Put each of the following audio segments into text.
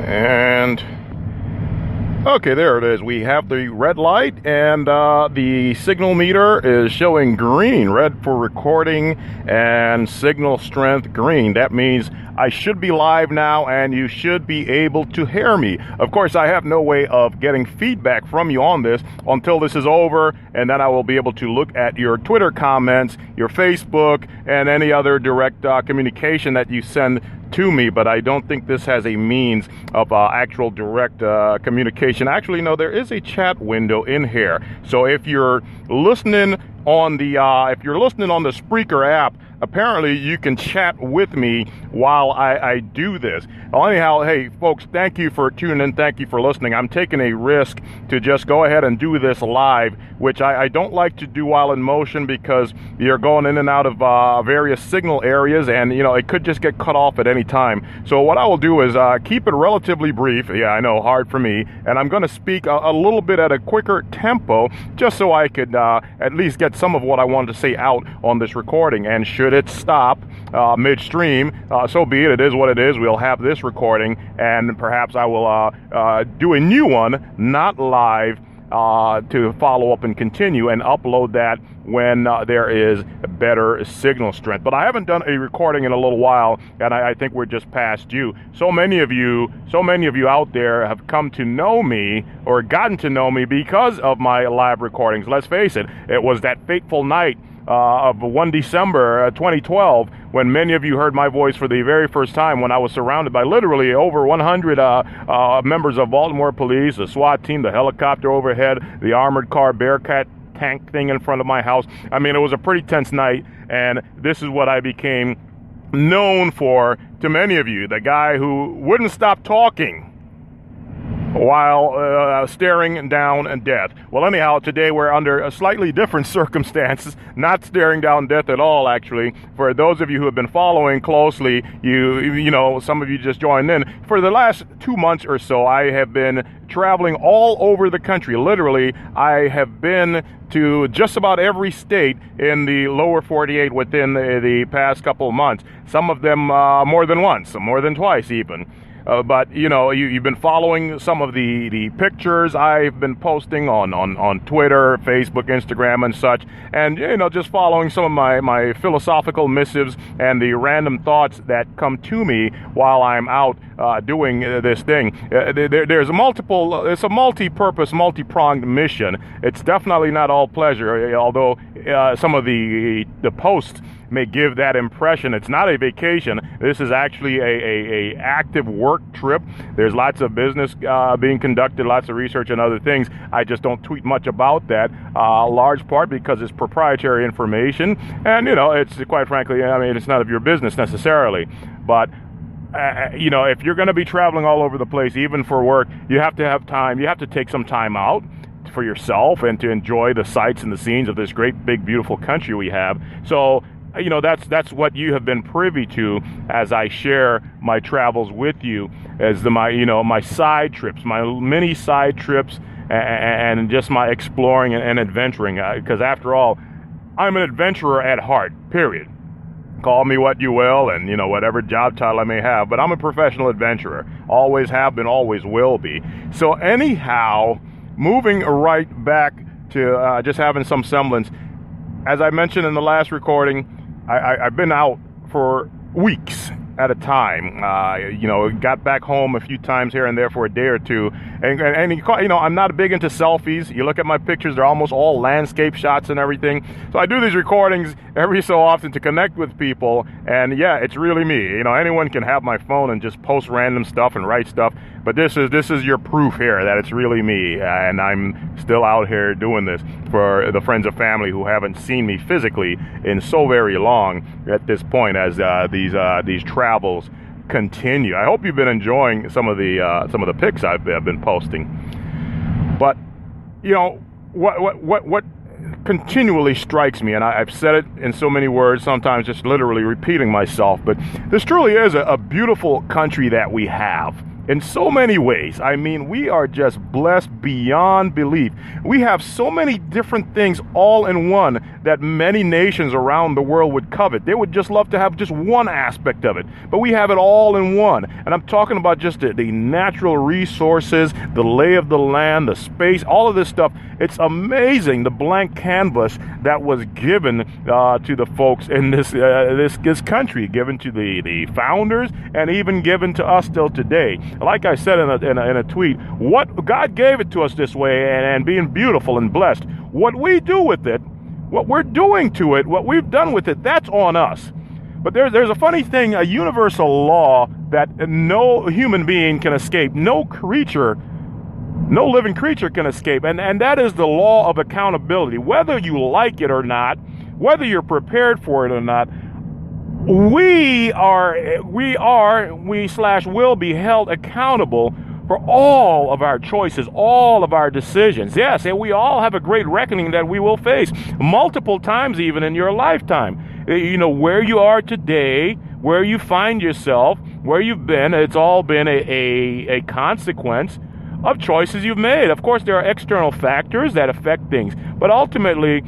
And okay, there it is. We have the red light, and the signal meter is showing green. Red for recording and signal strength green. That means I should be live now, and you should be able to hear me. Of course, I have no way of getting feedback from you on this until this is over, and then I will be able to look at your Twitter comments, your Facebook, and any other direct communication that you send to me. But I don't think this has a means of actual direct communication. Actually, no, there is a chat window in here. So if you're listening on the Spreaker app, apparently you can chat with me while I do this. Well, anyhow, hey folks, thank you for tuning in. Thank you for listening. I'm taking a risk to just go ahead and do this live, which I don't like to do while in motion, because you're going in and out of various signal areas, and it could just get cut off at any time. So what I will do is keep it relatively brief. Yeah, I know, hard for me. And I'm going to speak a little bit at a quicker tempo, just so I could at least get some of what I wanted to say out on this recording. And should it stop midstream, so be it. It is what it is. We'll have this recording, and perhaps I will do a new one, not live, to follow up and continue and upload that when there is better signal strength. But I haven't done a recording in a little while, and I think we're just past due. So many of you out there have come to know me, or gotten to know me, because of my live recordings. Let's face it, it was that fateful night of 1 December 2012, when many of you heard my voice for the very first time, when I was surrounded by literally over 100 members of Baltimore police, the SWAT team, the helicopter overhead, the armored car Bearcat tank thing in front of my house. I mean, it was a pretty tense night, and this is what I became known for to many of you, the guy who wouldn't stop talking while staring down death. Well, anyhow, today we're under a slightly different circumstances, not staring down death at all, actually. For those of you who have been following closely, you know, some of you just joined in. For the last 2 months or so, I have been traveling all over the country. Literally, I have been to just about every state in the lower 48 within the past couple of months. Some of them more than once, more than twice even. But, you've been following some of the pictures I've been posting on Twitter, Facebook, Instagram, and such. And, just following some of my philosophical missives and the random thoughts that come to me while I'm out doing this thing. There's it's a multi-purpose, multi-pronged mission. It's definitely not all pleasure, although some of the posts may give that impression. It's not a vacation. This is actually a active work trip. There's lots of business being conducted, lots of research and other things. I just don't tweet much about that, large part because it's proprietary information, and it's, quite frankly, it's none of your business necessarily. But if you're going to be traveling all over the place, even for work, you have to have time. You have to take some time out for yourself and to enjoy the sights and the scenes of this great, big, beautiful country we have. So that's what you have been privy to as I share my travels with you, as my side trips, my mini side trips, and just my exploring and adventuring. Because after all, I'm an adventurer at heart. Period. Call me what you will, and whatever job title I may have, but I'm a professional adventurer. Always have been, always will be. So anyhow, moving right back to just having some semblance. As I mentioned in the last recording, I've been out for weeks at a time. Got back home a few times here and there for a day or two. And I'm not big into selfies. You look at my pictures, they're almost all landscape shots and everything. So I do these recordings every so often to connect with people. And yeah, it's really me. Anyone can have my phone and just post random stuff and write stuff. But this is your proof here that it's really me. And I'm still out here doing this for the friends and family who haven't seen me physically in so very long at this point, as these travels continue. I hope you've been enjoying some of the pics I've been posting. But what continually strikes me, and I've said it in so many words, sometimes just literally repeating myself, but this truly is a beautiful country that we have. in so many ways. I mean, we are just blessed beyond belief. We have so many different things all in one that many nations around the world would covet. They would just love to have just one aspect of it, but we have it all in one. And I'm talking about just the natural resources, the lay of the land, the space, all of this stuff. It's amazing, the blank canvas that was given to the folks in this country, given to the founders, and even given to us still today. Like I said in a tweet, what God gave it to us this way, and being beautiful and blessed. What we do with it, what we're doing to it, what we've done with it, that's on us. But there's a funny thing, a universal law that no human being can escape, no living creature can escape, and that is the law of accountability. Whether you like it or not, whether you're prepared for it or not, we will be held accountable for all of our choices, all of our decisions. Yes, and we all have a great reckoning that we will face multiple times even in your lifetime. You know, where you are today, where you find yourself, where you've been, it's all been a consequence of choices you've made. Of course, there are external factors that affect things, but ultimately,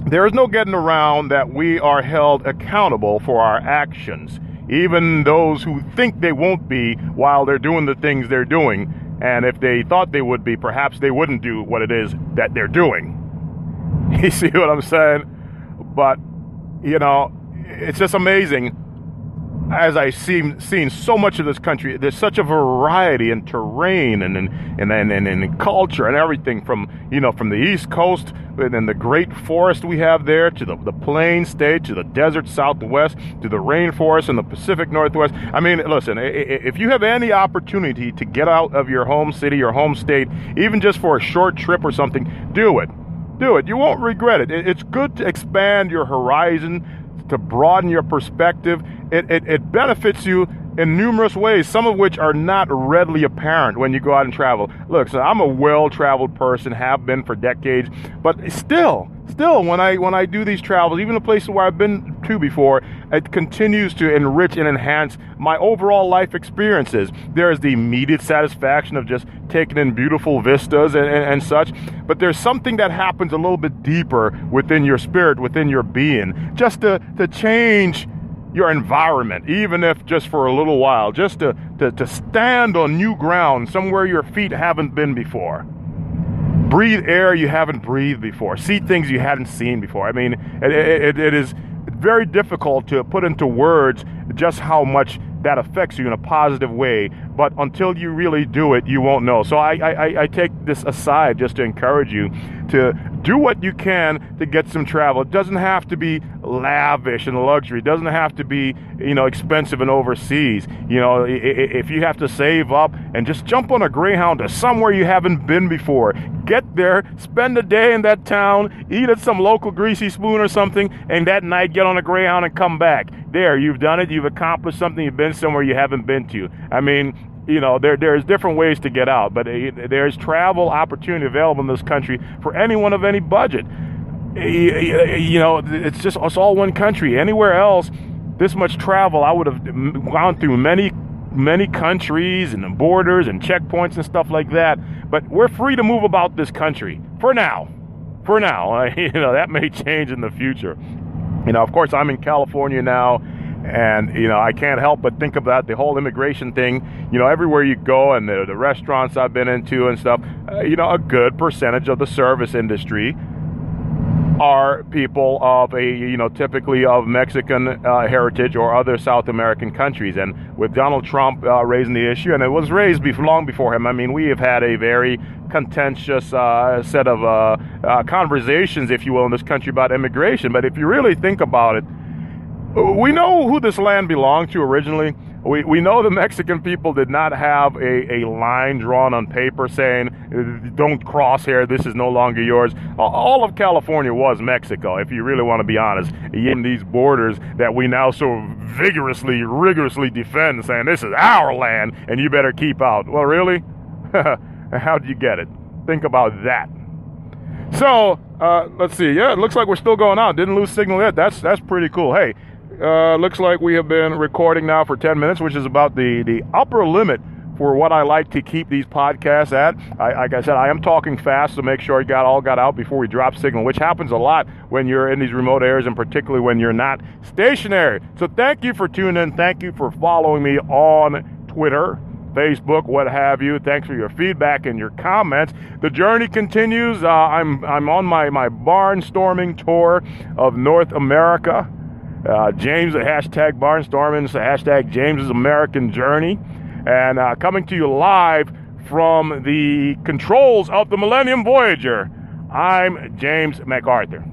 there is no getting around that we are held accountable for our actions, even those who think they won't be while they're doing the things they're doing. And if they thought they would be, perhaps they wouldn't do what it is that they're doing. You see what I'm saying? But, you know, it's just amazing. As I've seen so much of this country, there's such a variety in terrain and culture and everything from the East Coast and the great forest we have there to the plain state, to the desert Southwest, to the rainforest and the Pacific Northwest. I mean, listen, if you have any opportunity to get out of your home city, your home state, even just for a short trip or something, do it. Do it. You won't regret it. It's good to expand your horizon, to broaden your perspective. It benefits you in numerous ways, some of which are not readily apparent when you go out and travel. Look, so I'm a well-traveled person, have been for decades, but still, when I do these travels, even the places where I've been to before, it continues to enrich and enhance my overall life experiences. There is the immediate satisfaction of just taking in beautiful vistas and such, but there's something that happens a little bit deeper within your spirit, within your being, just to change your environment, even if just for a little while, just to stand on new ground, somewhere your feet haven't been before. Breathe air you haven't breathed before. See things you hadn't seen before. I mean, it is very difficult to put into words just how much that affects you in a positive way, but until you really do it, you won't know. So I take this aside just to encourage you to do what you can to get some travel. It doesn't have to be lavish and luxury. It doesn't have to be, expensive and overseas. If you have to save up and just jump on a Greyhound to somewhere you haven't been before, get there, spend a day in that town, eat at some local greasy spoon or something, and that night get on a Greyhound and come back. There, you've done it. You've accomplished something. You've been somewhere you haven't been to. I mean, there's different ways to get out, but there's travel opportunity available in this country for anyone of any budget. It's all one country. Anywhere else, this much travel, I would have gone through many countries and borders and checkpoints and stuff like that. But we're free to move about this country for now. That may change in the future. Of course, I'm in California now, and I can't help but think about the whole immigration thing. Everywhere you go, and the restaurants I've been into and stuff, a good percentage of the service industry are people of typically of Mexican heritage or other South American countries. And with Donald Trump raising the issue, and it was raised long before him, I mean, we have had a very contentious set of conversations, if you will, in this country about immigration. But if you really think about it, we know who this land belonged to originally. We know the Mexican people did not have a line drawn on paper saying, don't cross here, this is no longer yours. All of California was Mexico, if you really want to be honest. In these borders that we now so rigorously defend, saying this is our land and you better keep out. Well, really? How did you get it? Think about that. So, let's see. Yeah, it looks like we're still going out. Didn't lose signal yet. That's pretty cool. Hey, looks like we have been recording now for 10 minutes, which is about the upper limit for what I like to keep these podcasts at. Like I said, I am talking fast, so make sure it got out before we drop signal, which happens a lot when you're in these remote areas, and particularly when you're not stationary. So thank you for tuning in. Thank you for following me on Twitter, Facebook, what have you. Thanks for your feedback and your comments. The journey continues. I'm on my barnstorming tour of North America. James, the hashtag barnstorming, it's the hashtag James's American Journey. And coming to you live from the controls of the Millennium Voyager, I'm James MacArthur.